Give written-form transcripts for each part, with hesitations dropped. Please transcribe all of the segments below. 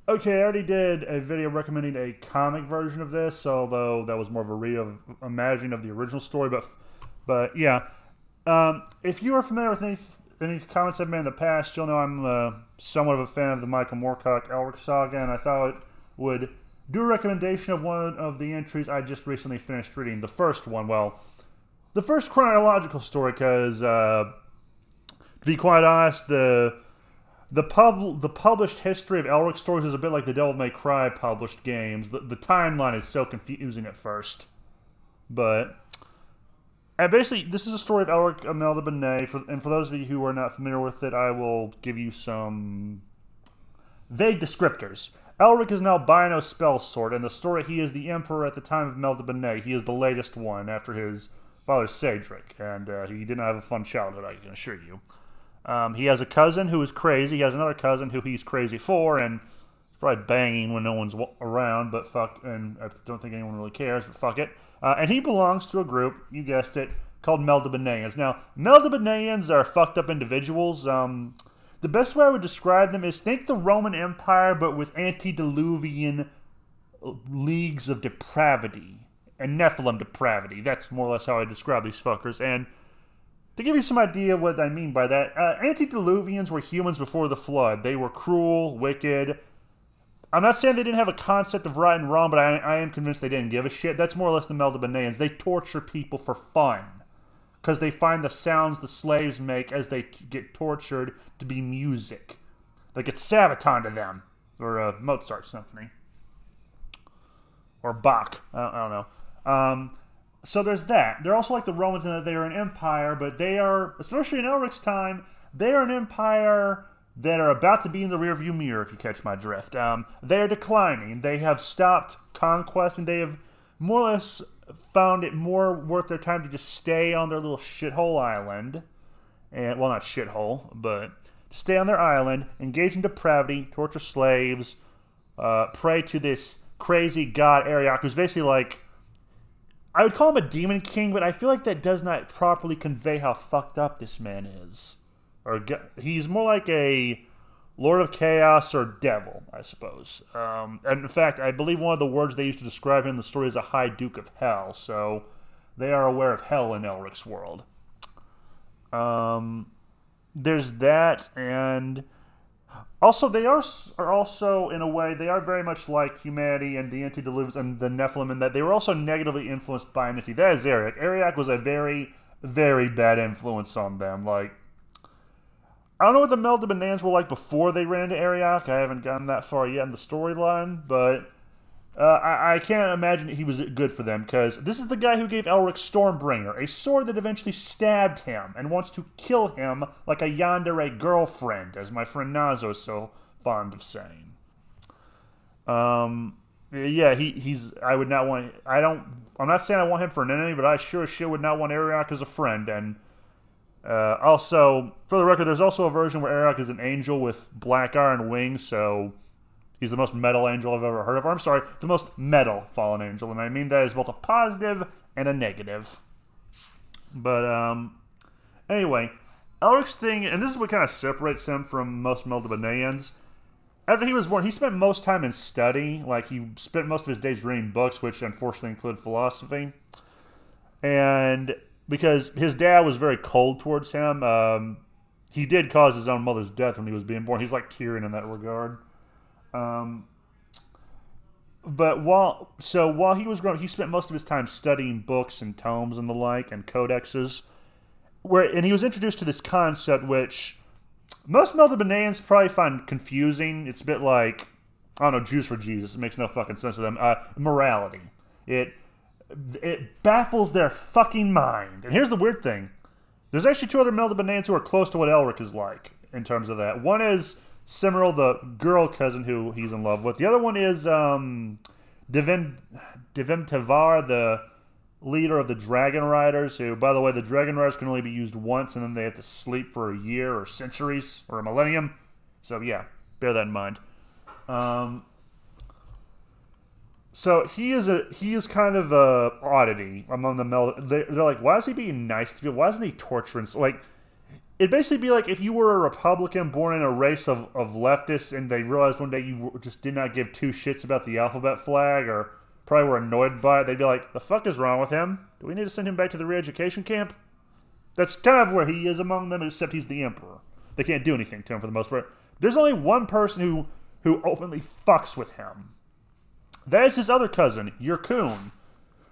Okay, I already did a video recommending a comic version of this, although that was more of a reimagining of the original story. But yeah, if you are familiar with any comments I've made in the past, you'll know I'm somewhat of a fan of the Michael Moorcock Elric saga, and I thought it would do a recommendation of one of the entries I just recently finished reading. The first one, well, the first chronological story, because to be quite honest, the published history of Elric stories is a bit like the Devil May Cry published games. The timeline is so confusing at first. But and basically, this is a story of Elric of Melnibone. And for those of you who are not familiar with it, I will give you some vague descriptors. Elric is an albino spell sword. In the story, he is the emperor at the time of Melnibone. He is the latest one after his father Cedric, and he didn't have a fun childhood, I can assure you. He has a cousin who is crazy. He has another cousin who he's crazy for, and he's probably banging when no one's around, but fuck, and I don't think anyone really cares, but fuck it. And he belongs to a group, you guessed it, called Melniboneans. Now, Melniboneans are fucked up individuals. The best way I would describe them is think the Roman Empire, but with antediluvian leagues of depravity and Nephilim depravity. That's more or less how I describe these fuckers. And to give you some idea of what I mean by that, antediluvians were humans before the flood. They were cruel, wicked. I'm not saying they didn't have a concept of right and wrong, but I am convinced they didn't give a shit. That's more or less the Melniboneans. They torture people for fun because they find the sounds the slaves make as they get tortured to be music. Like it's Sabaton to them, or a Mozart symphony, or Bach. I don't know. So there's that. They're also like the Romans in that they are an empire, but they are, especially in Elric's time, they are an empire that are about to be in the rearview mirror, if you catch my drift. They are declining. They have stopped conquest, and they have more or less found it more worth their time to just stay on their little shithole island. And, well, not shithole, but stay on their island, engage in depravity, torture slaves, pray to this crazy god Ariok, who's basically like, I would call him a demon king, but I feel like that does not properly convey how fucked up this man is. Or he's more like a Lord of Chaos or devil, I suppose. And in fact, I believe one of the words they used to describe him in the story is a High Duke of Hell. So they are aware of hell in Elric's world. There's that, and also they are also, in a way, they are very much like humanity and the antediluvians and the Nephilim in that they were also negatively influenced by an entity. That is Ariok. Ariok was a very, very bad influence on them. Like, I don't know what the Melniboneans were like before they ran into Ariok. I haven't gotten that far yet in the storyline, but I can't imagine he was good for them, because this is the guy who gave Elric Stormbringer, a sword that eventually stabbed him and wants to kill him like a yandere girlfriend, as my friend Nazo is so fond of saying. Yeah, he's. I would not want. I'm not saying I want him for an enemy, but I sure as shit would not want Ariok as a friend. And also, for the record, there's also a version where Ariok is an angel with black iron wings, so he's the most metal angel I've ever heard of. Or, I'm sorry, the most metal fallen angel. And I mean that is both a positive and a negative. But, anyway, Elric's thing, and this is what kind of separates him from most Melniboneans. After he was born, he spent most time in study. Like, he spent most of his days reading books, which unfortunately include philosophy. And because his dad was very cold towards him, he did cause his own mother's death when he was being born. He's like Tyrion in that regard. But while he was growing, he spent most of his time studying books and tomes and the like and codexes, and he was introduced to this concept which most Melniboneans probably find confusing. It's a bit like, I don't know, Jews for Jesus. It makes no fucking sense to them. Morality. It baffles their fucking mind. And here's the weird thing: there's actually two other Melniboneans who are close to what Elric is like in terms of that. One is Cimmeril, the girl cousin who he's in love with. The other one is Devim Tavar, the leader of the Dragon Riders, who, by the way, the Dragon Riders can only be used once, and then they have to sleep for a year or centuries or a millennium. So yeah, bear that in mind. So he is kind of a oddity among the they're like, why is he being nice to people? Why isn't he torturing? Like, it'd basically be like if you were a Republican born in a race of leftists and they realized one day you just did not give two shits about the alphabet flag or probably were annoyed by it. They'd be like, the fuck is wrong with him? Do we need to send him back to the re-education camp? That's kind of where he is among them, except he's the emperor. They can't do anything to him for the most part. There's only one person who openly fucks with him. That is his other cousin, Yurkun,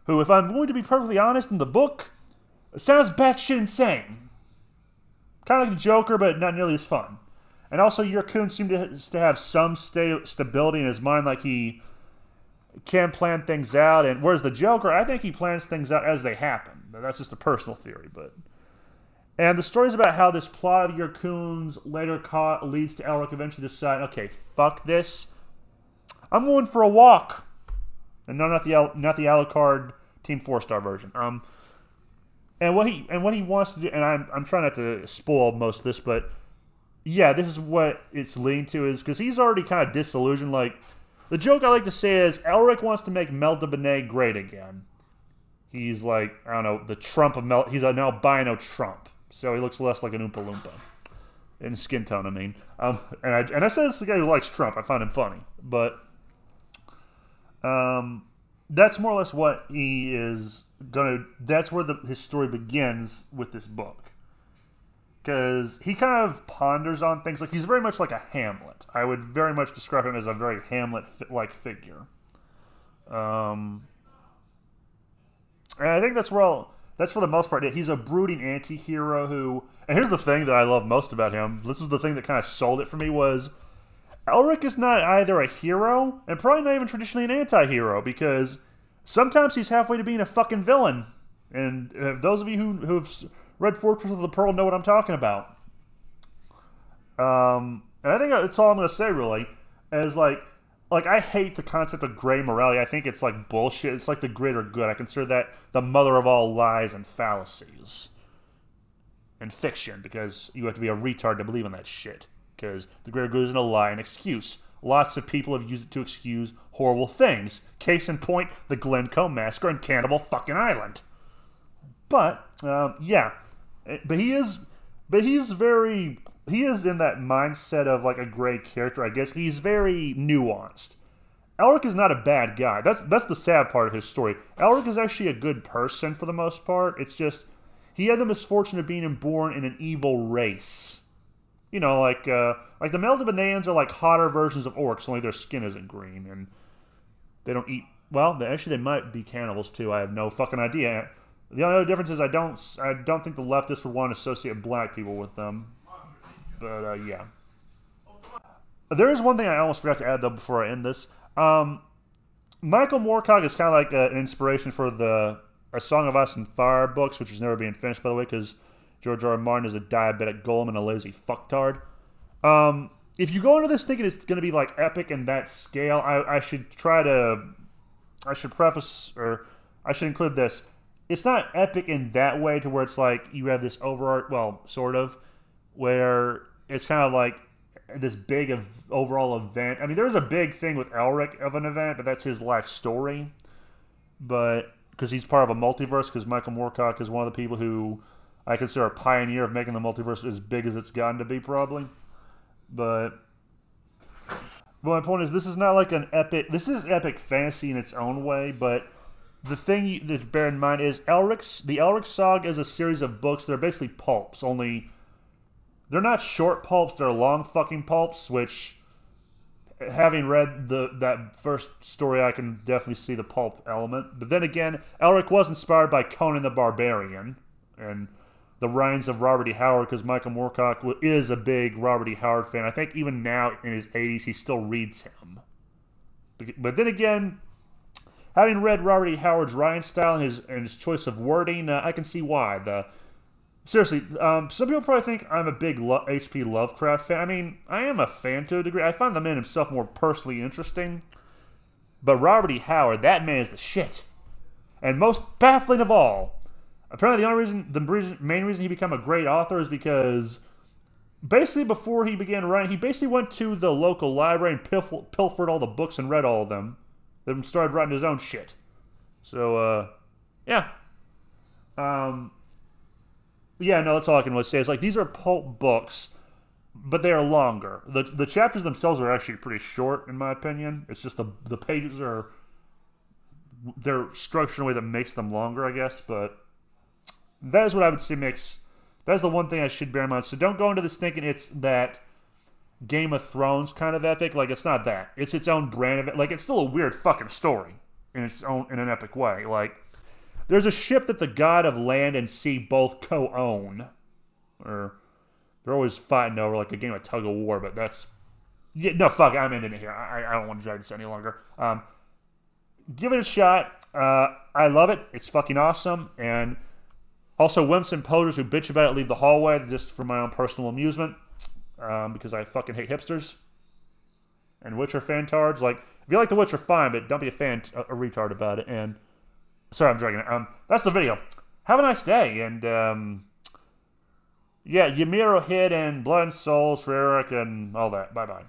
who, if I'm going to be perfectly honest, in the book, sounds batshit insane. Kind of like the Joker, but not nearly as fun. And also, Yurkun seems to have some stability in his mind, like he can plan things out. And whereas the Joker, I think he plans things out as they happen. That's just a personal theory, but... And the story's about how this plot of Yurkun's later leads to Elric eventually deciding, okay, fuck this. I'm going for a walk. And no, not the Alucard Team 4-star version. And what he wants to do, and I'm trying not to spoil most of this, but yeah, this is what it's leading to, is because he's already kind of disillusioned. Like, the joke I like to say is Elric wants to make Melnibone great again. He's like, I don't know, the Trump of he's an albino Trump. So he looks less like an Oompa Loompa. In skin tone, I mean. And I say this to the guy who likes Trump. I find him funny. But that's more or less what he is going to... That's where his story begins with this book. Because he kind of ponders on things. Like, he's very much like a Hamlet. I would very much describe him as a very Hamlet-like figure. And I think that's where that's for the most part it. He's a brooding anti-hero who... And here's the thing that I love most about him. This was the thing that kind of sold it for me was... Elric is not either a hero, and probably not even traditionally an anti-hero, because sometimes he's halfway to being a fucking villain. And those of you who've read Fortress of the Pearl know what I'm talking about. And I think that's all I'm going to say, really, is like, I hate the concept of gray morality. I think it's like bullshit. It's like the greater good. I consider that the mother of all lies and fallacies. And fiction, because you have to be a retard to believe in that shit. Because the greater good isn't a lie, an excuse. Lots of people have used it to excuse horrible things. Case in point, the Glencoe Massacre and Cannibal fucking Island. But, yeah. But he is in that mindset of like a gray character, I guess. He's very nuanced. Elric is not a bad guy. That's the sad part of his story. Elric is actually a good person for the most part. It's just he had the misfortune of being born in an evil race. You know, like the Melniboneans are like hotter versions of orcs, only their skin isn't green and they don't eat. Well, actually, they might be cannibals too. I have no fucking idea. The only other difference is I don't think the leftists would want to associate black people with them. But, yeah. There is one thing I almost forgot to add, though, before I end this. Michael Moorcock is kind of like an inspiration for the A Song of Ice and Fire books, which is never being finished, by the way, because George R. R. Martin is a diabetic golem and a lazy fucktard. If you go into this thinking it's going to be, like, epic in that scale, I should preface, or I should include this. It's not epic in that way to where it's like you have this well, sort of, where it's kind of like this big overall event. I mean, there's a big thing with Elric of an event, but that's his life story. But because he's part of a multiverse, because Michael Moorcock is one of the people who I consider a pioneer of making the multiverse as big as it's gotten to be, probably. But my point is, this is not like an epic... This is epic fantasy in its own way, but the thing to bear in mind is the Elric Saga is a series of books that are basically pulps, only they're not short pulps, they're long fucking pulps, which, having read that first story, I can definitely see the pulp element. But then again, Elric was inspired by Conan the Barbarian and the writings of Robert E. Howard, because Michael Moorcock is a big Robert E. Howard fan. I think even now in his 80s, he still reads him. But then again, having read Robert E. Howard's writing style and his choice of wording, I can see why. Seriously, some people probably think I'm a big H.P. Lovecraft fan. I mean, I am a fan to a degree. I find the man himself more personally interesting. But Robert E. Howard, that man is the shit. And most baffling of all, apparently the main reason he became a great author is because basically before he began writing, he basically went to the local library and pilfered all the books and read all of them. Then started writing his own shit. So, yeah. Yeah, no, that's all I can really say. It's like these are pulp books, but they are longer. The chapters themselves are actually pretty short, in my opinion. It's just the pages are they're structured in a way that makes them longer, I guess. But that is what I would say makes. That's the one thing I should bear in mind. So don't go into this thinking it's that Game of Thrones kind of epic. Like, it's not that. It's its own brand of it. Like, it's still a weird fucking story in its own in an epic way. Like, there's a ship that the god of land and sea both co-own, or they're always fighting over like a game of tug of war. But that's yeah, no fuck. I'm ending it here. I don't want to drag this any longer. Give it a shot. I love it. It's fucking awesome. And also, wimps and posers who bitch about it leave the hallway just for my own personal amusement. Because I fucking hate hipsters and Witcher fantards. Like, if you like The Witcher, fine, but don't be a retard about it. And sorry, I'm dragging it. That's the video. Have a nice day, and yeah, Ymiro hid and Blood and Souls for Elric and all that. Bye bye.